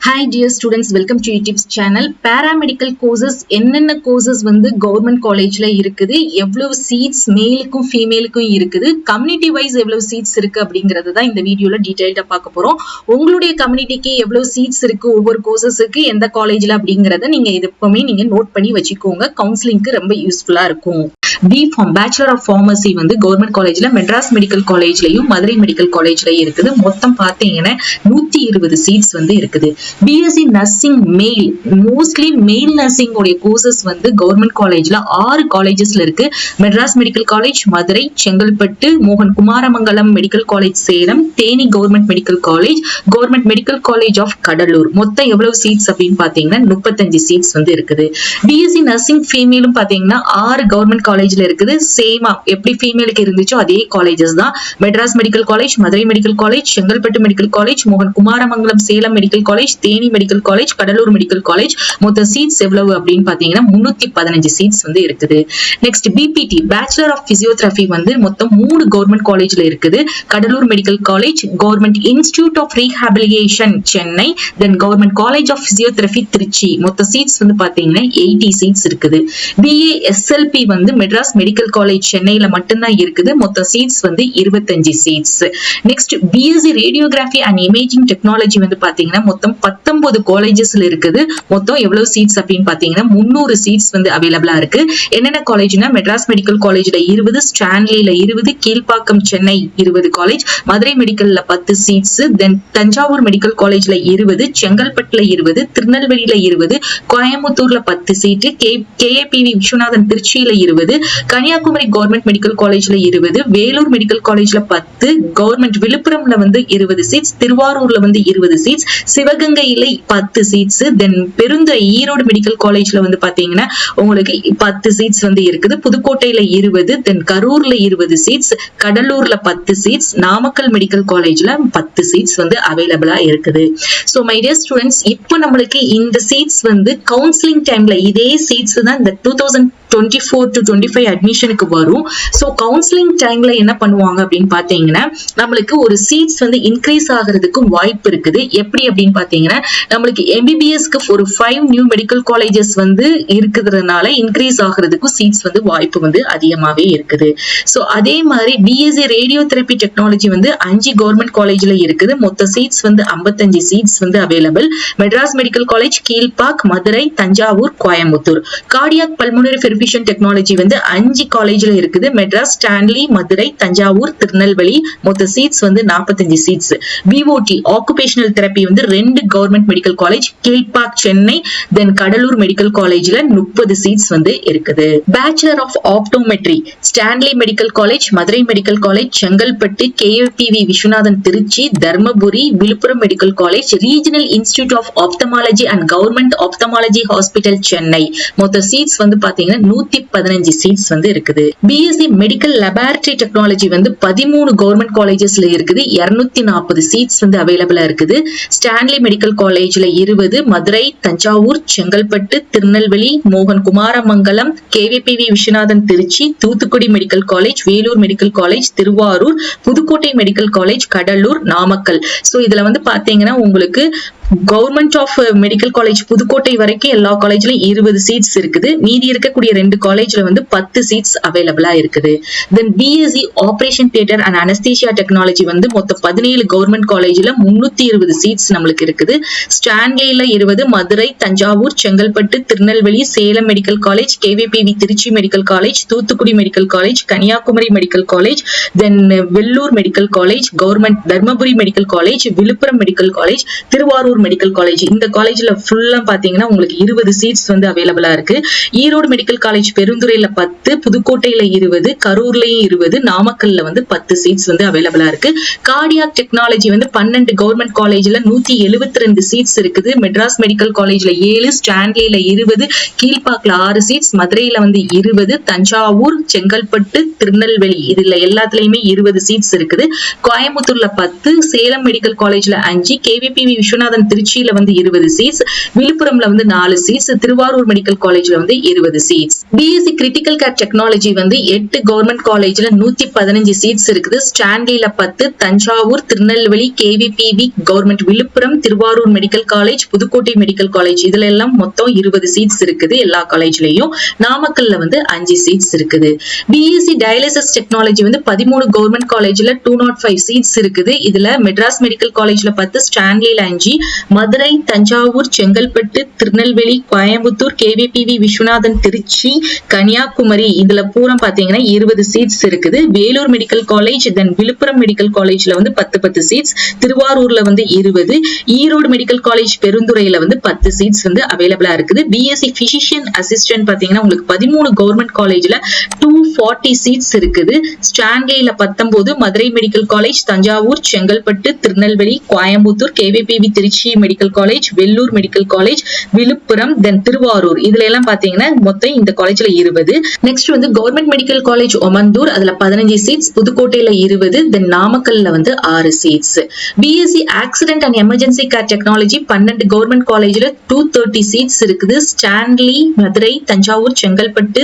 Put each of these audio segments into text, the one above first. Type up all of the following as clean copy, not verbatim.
Hi dear students, welcome to YouTube's channel. Paramedical courses என்னென்ன courses வந்து government collegeல இருக்குது, எவ்வளவு seats மேலுக்கும் ஃபீமேலுக்கும் இருக்குது, community wise எவ்வளவு seats இருக்கு அப்படிங்கறது தான் இந்த வீடியோல டீடைலா பார்க்க போறோம். உங்களுடைய கம்யூனிட்டிக்கு எவ்வளவு seats இருக்கு, ஒவ்வொரு courses-க்கு எந்த காலேஜ்ல அப்படிங்கறத நீங்க எப்பவுமே நீங்க நோட் பண்ணி வச்சுக்கோங்க. கவுன்சிலிங்க்கு ரொம்ப யூஸ்ஃபுல்லா இருக்கும். B.Pharm பேச்சுலர் ஆஃப் ஃபார்மசி வந்து கவர்மெண்ட் காலேஜ்ல மெட்ராஸ் மெடிக்கல் காலேஜ்லயும் மதுரை மெடிக்கல் காலேஜ்லயும் இருக்குது. மொத்தம் பாத்தீங்கன்னா 120 சீட்ஸ் வந்து இருக்குது. BSc nursing male mostly male nursing உடைய கோர்சஸ் வந்து கவர்மெண்ட் காலேஜ்ல 6 காலேஜஸ்ல இருக்கு. மெட்ராஸ் மெடிக்கல் காலேஜ் மதுரை, செங்கல்பட்டு, மோகன் Kumaramangalam medical college Salem, Theni government medical college, government medical college of Cuddalore. மொத்தம் எவ்வளவு சீட்ஸ் அப்படின்னு பாத்தீங்கன்னா 35 சீட்ஸ் வந்து இருக்குது. பிஎஸ்சி நர்சிங் ஃபீமேலும் பாத்தீங்கன்னா 6 கவர்மெண்ட் காலேஜ்ல இருக்குது. சேமா எப்படி ஃபீமேலுக்கு இருந்துச்சோ அதே காலேஜஸ் தான். Madras medical college, Madurai medical college, Chengalpattu medical college, மோகன் Kumaramangalam Salem medical college, Theni medical college, Cuddalore medical college. மொத்த சீட்ஸ் எவ்வளவு அப்படின்னு பாத்தீங்கன்னா 315 சீட்ஸ் வந்து இருக்குது. Next BPT bachelor of physiotherapy வந்து மொத்தம் 3 கவர்மெண்ட் காலேஜ்ல இருக்குது. Cuddalore medical college, government institute of rehabilitation Chennai, then government college of physiotherapy Trichy. மொத்த சீட்ஸ் வந்து பாத்தீங்கன்னா 80 சீட்ஸ் இருக்குது. பிஏ எஸ்எல்பி வந்து மெட்ராஸ் மெடிக்கல் காலேஜ் சென்னையில மட்டும்தான் இருக்குது. மொத்த சீட்ஸ் வந்து 25 seats. Next BSc radiography and imaging technology வந்து பாத்தீங்கன்னா மொத்தம் 19 காலேஜஸ்ல இருக்குது. மொத்தம் எவ்வளவு சீட்ஸ் அப்படின்னு பாத்தீங்கன்னா 300 சீட்ஸ் வந்து அவைலபிளா இருக்கு. என்னென்ன காலேஜ்னா மெட்ராஸ் மெடிக்கல் காலேஜ்ல 20, ஸ்டான்லில 20, கீழ்ப்பாக்கம் சென்னை 20 காலேஜ், மதுரை மெடிக்கல்ல 10 சீட்ஸ், தென் தஞ்சாவூர் மெடிக்கல் காலேஜ்ல 20, செங்கல்பட்டுல 20, திருநெல்வேலியில 20, கோயம்புத்தூர்ல 10 சீட்டு, கேஏபிவி விஸ்வநாதன் திருச்சியில 20, கன்னியாகுமரி கவர்மெண்ட் மெடிக்கல் காலேஜ்ல 20, வேலூர் மெடிக்கல் காலேஜ்ல 10, கவர்மெண்ட் விழுப்புரம்ல வந்து 20 சீட்ஸ், திருவாரூர்ல வந்து 20 சீட்ஸ், சிவகங்கையில 10 சீட்ஸ், தென் பெருந்துறை ஈரோடு மெடிக்கல் காலேஜ்ல வந்து பாத்தீங்கன்னா உங்களுக்கு 10 சீட்ஸ் வந்து இருக்குது. புதுக்கோட்டையில 20, தென் கரூர்ல 20 சீட்ஸ், கடலூர்ல 10 சீட்ஸ், நாமக்கல் மெடிக்கல் காலேஜ்ல 10 சீட்ஸ் வந்து அவைலபிளா இருக்குது. சோ மை டியர் ஸ்டூடெண்ட்ஸ், இப்போ நம்மளுக்கு இந்த சீட்ஸ் வந்து கவுன்சிலிங் டைம்ல இதே சீட்ஸ் தான் இந்த 2024 to 25 அட்மிஷனுக்கு வரும். சோ கவுன்சிலிங் டைம்ல என்ன பண்ணுவாங்க அப்படின்னு பாத்தீங்கன்னா நம்மளுக்கு ஒரு சீட்ஸ் வந்து இன்க்ரீஸ் ஆகிறதுக்கு வாய்ப்பு இருக்குது. எப்படி அப்படின்னு பாத்தீங்கன்னா நம்மளுக்கு எம்பிபிஎஸ்க்கு ஒரு 5 நியூ மெடிக்கல் காலேஜஸ் வந்து இருக்கிறதுனால இன்க்ரீஸ் ஆகிறதுக்கும் சீட்ஸ் வந்து வாய்ப்பு வந்து அதிகமாவே இருக்குது. சோ அதே மாதிரி பிஎஸ்சி ரேடியோ தெரப்பி டெக்னாலஜி வந்து 5 கவர்மெண்ட் காலேஜ்ல இருக்குது. மொத்த சீட்ஸ் வந்து 55 சீட்ஸ் வந்து available. Madras medical college, Kilpauk, Madurai, Thanjavur, Coimbatore. Cardiac pulmonary perfusion technology வந்து 5 காலேஜ்ல இருக்குது. மெட்ராஸ், ஸ்டான்லி, மதுரை, தஞ்சாவூர், திருநெல்வேலி. மொத்த சீட்ஸ் வந்து 45 சீட்ஸ். பிஓடி ஆக்குபேஷனல் தெரப்பி வந்து 2 government medical college, Kilpauk Chennai, then Cuddalore medical காலேஜ்ல 30 சீட்ஸ் வந்து இருக்குது. Bachelor of optometry Stanley medical college, Madurai medical college, Chengalpattu, KAPV Viswanathan Trichy, Dharmapuri, Villupuram medical college, regional institute of ophthalmology and government ophthalmology hospital Chennai. மொத்த seats வந்து பாத்தீங்கன்னா 115 seeds வந்து இருக்குது. BSc medical laboratory technology வந்து 13 government காலேஜஸ்ல இருக்குது. 240 சீட்ஸ் வந்து அவைலபிளா இருக்குது. ஸ்டான்லி மெடிக்கல் காலேஜ்ல 20, மதுரை, தஞ்சாவூர், செங்கல்பட்டு, திருநெல்வேலி, மோகன் Kumaramangalam, KVPV Viswanathan Trichy, Thoothukudi medical college, Vellore medical college, Tiruvarur, Pudukkottai medical college, Cuddalore, Namakkal. So இதுல வந்து பாத்தீங்கன்னா உங்களுக்கு government of medical college Pudukkottai வரைக்கும் எல்லா காலேஜ்லயும் 20 சீட்ஸ் இருக்குது. மீதி இருக்கக்கூடிய 2 காலேஜ்ல வந்து 10 சீட்ஸ் அவைலபிளா இருக்குது. Then BSc operation theatre and anaesthesia technology வந்து மொத்தம் 17 கவர்மெண்ட் காலேஜ்ல 320 சீட்ஸ் நம்மளுக்கு இருக்குது. ஸ்டான்லில 20, Madurai, Thanjavur, Chengalpattu, Tirunelveli, Salem medical college, KVPV Trichy medical college, Thoothukudi medical college, Kanniyakumari medical college, then Vellore medical college, government Dharmapuri medical college, Villupuram medical college, Tiruvarur medical college. இந்த காலேஜ்ல ஃபுல்லா பாத்தீங்கன்னா உங்களுக்கு 20 சீட்ஸ் வந்து அவைலபிளா இருக்கு. ஈரோடு மெடிக்கல் காலேஜ் பெருந்துறையில 10, புதுக்கோட்டையில 20, கரூர்லயும் 20, நாமக்கல்ல வந்து 10 சீட்ஸ் வந்து அவைலபிளா இருக்கு. கார்டியாக் டெக்னாலஜி வந்து 12 கவர்மெண்ட் காலேஜ்ல 172 சீட்ஸ் இருக்குது. மெட்ராஸ் மெடிக்கல் காலேஜ்ல 7, ஸ்டான்லில 20, கீழ்பாக்ல 6 சீட்ஸ், மதுரையில வந்து 20, தஞ்சாவூர், செங்கல்பட்டு, திருநெல்வேலி இதுல எல்லாத்துலயுமே 20 சீட்ஸ் இருக்குது. கோயம்புத்தூர்ல 10, சேலம் மெடிக்கல் காலேஜ்ல 5, கேவிபிவி விஸ்வநாதன் திருச்சியில வந்து 20 சீட்ஸ், விழுப்புரம்ல வந்து 4 சீட்ஸ், திருவாரூர் மெடிக்கல் காலேஜ்ல வந்து 20 seats. BSc critical care technology வந்து 8 கவர்மெண்ட் காலேஜ்ல 115 சீட்ஸ் இருக்குது. ஸ்டான்லில 10, Thanjavur, Tirunelveli, KVPV government Villupuram, Tiruvarur medical college, Pudukkottai medical college இதுல எல்லாம் மொத்தம் 20 சீட்ஸ் இருக்குது எல்லா காலேஜ்லயும். நாமக்கல்ல வந்து 5 சீட்ஸ் இருக்குது. பிஎஸ்சி டயாலிசிஸ் டெக்னாலஜி வந்து 13 கவர்மெண்ட் காலேஜ்ல 205 சீட்ஸ் இருக்குது. இதுல மெட்ராஸ் மெடிக்கல் காலேஜ்ல 10, ஸ்டான்லில 5, மதுரை, தஞ்சாவூர், செங்கல்பட்டு, திருநெல்வேலி, கோயம்புத்தூர், கேவிபிவி விஸ்வநாதன், திருச்சி, கன்னியாகுமரி இதுல பூரா பாத்தீங்கன்னா 20 சீட்ஸ் இருக்குது. வேலூர் மெடிக்கல் காலேஜ், தென் விழுப்புரம் மெடிக்கல் காலேஜ்ல வந்து 10 சீட்ஸ், திருவாரூர்ல வந்து 20, ஈரோடு மெடிக்கல் காலேஜ் பெருந்துறையில வந்து 10 சீட்ஸ் வந்து அவைலபிளா இருக்குது. பிஎஸ்சி பிசிஷியன் அசிஸ்டன்ட் பாத்தீங்கன்னா உங்களுக்கு 13 கவர்மெண்ட் காலேஜ்ல 240 சீட்ஸ் இருக்குது. ஸ்டான்லில 19, Madurai medical college, Thanjavur, Chengalpattu, Tirunelveli, Coimbatore, KVPV Trichy medical college, Vellore medical college, Villupuram, then Tiruvarur இதுல எல்லாம் பாத்தீங்கன்னா மொத்தம் இந்த காலேஜ்ல 20. நெக்ஸ்ட் வந்து கவர்மெண்ட் மெடிக்கல் காலேஜ் ஒமந்தூர் அதுல 15 சீட்ஸ், புதுக்கோட்டையில 20, தென் நாமக்கல்ல வந்து 6 seats. BSc accident and emergency care technology 12 government காலேஜ்ல 230 சீட்ஸ் இருக்குது. Stanley, Madurai, Thanjavur, Chengalpattu,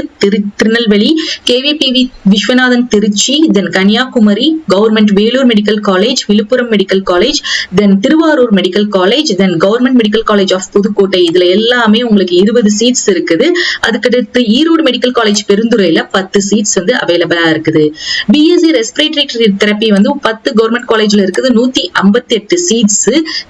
Tirunelveli, KVPV Viswanathan, Trichy, then Kanniyakumari government Vellore medical college, Villupuram medical college, then Tiruvarur medical college, then government medical college of Pudukkottai இதுல எல்லாமே உங்களுக்கு 20 சீட்ஸ் இருக்குது. அதுக்கடுத்து ஈரோடு மெடிக்கல் காலேஜ் பெருந்துறையில 10 சீட்ஸ் வந்து அவைலபிளா இருக்குது. பிஎஸ்சி ரெஸ்பிரேட்டரி தெரப்பி வந்து 10 கவர்மெண்ட் காலேஜ்ல இருக்குது 158 சீட்ஸ்.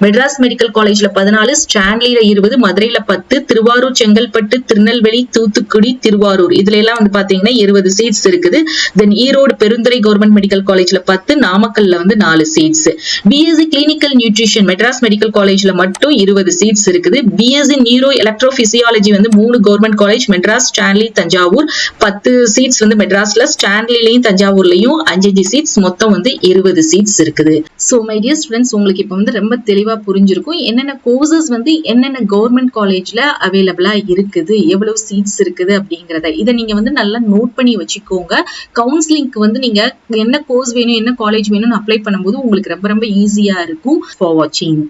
மெட்ராஸ் மெடிக்கல் காலேஜ்ல 14, ஸ்டான்லில 20, மதுரையில 10, திருவாரூர், செங்கல்பட்டு, திருநெல்வேலி, தூத்துக்குடி, திருவாரூர் இதுல எல்லாம் வந்து பாத்தீங்கன்னா 20 சீட்ஸ் இருக்குது. Then Erode Perundurai government medical காலேஜ்ல 10, நாமக்கல்ல வந்து 4 seats. BSc clinical nutrition Madras medical காலேஜ்ல மட்டும் 20 சீட்ஸ் இருக்குது. பிஎஸ்சி நியூரோ எலக்ட்ரோபிசியாலஜி வந்து 3 government college Madras, Stanley, Thanjavur 10 seats வந்து மெட்ராஸ்ல, ஸ்டான்லிலையும் தஞ்சாவூர்லயும் 5 சீட்ஸ், மொத்தம் வந்து 20 சீட்ஸ் இருக்குது. சோ மை டியர் ஸ்டூடெண்ட்ஸ், உங்களுக்கு இப்ப வந்து ரொம்ப தெளிவா புரிஞ்சிருக்கும் என்னென்ன கோர்சஸ் வந்து என்னென்ன கவர்மெண்ட் காலேஜ்ல அவைலபிளா இருக்குது, எவ்வளவு சீட்ஸ் இருக்குது அப்படிங்கறத. இதை நீங்க வந்து நல்லா நோட் பண்ணி வச்சுக்கோங்க. கவுன்சிலிங்க்கு வந்து நீங்க என்ன கோர்ஸ் வேணும் என்ன காலேஜ் வேணும்னு அப்ளை பண்ணும்போது உங்களுக்கு ரொம்ப ரொம்ப ஈஸியா இருக்கும். ஃபார் வாட்சிங்.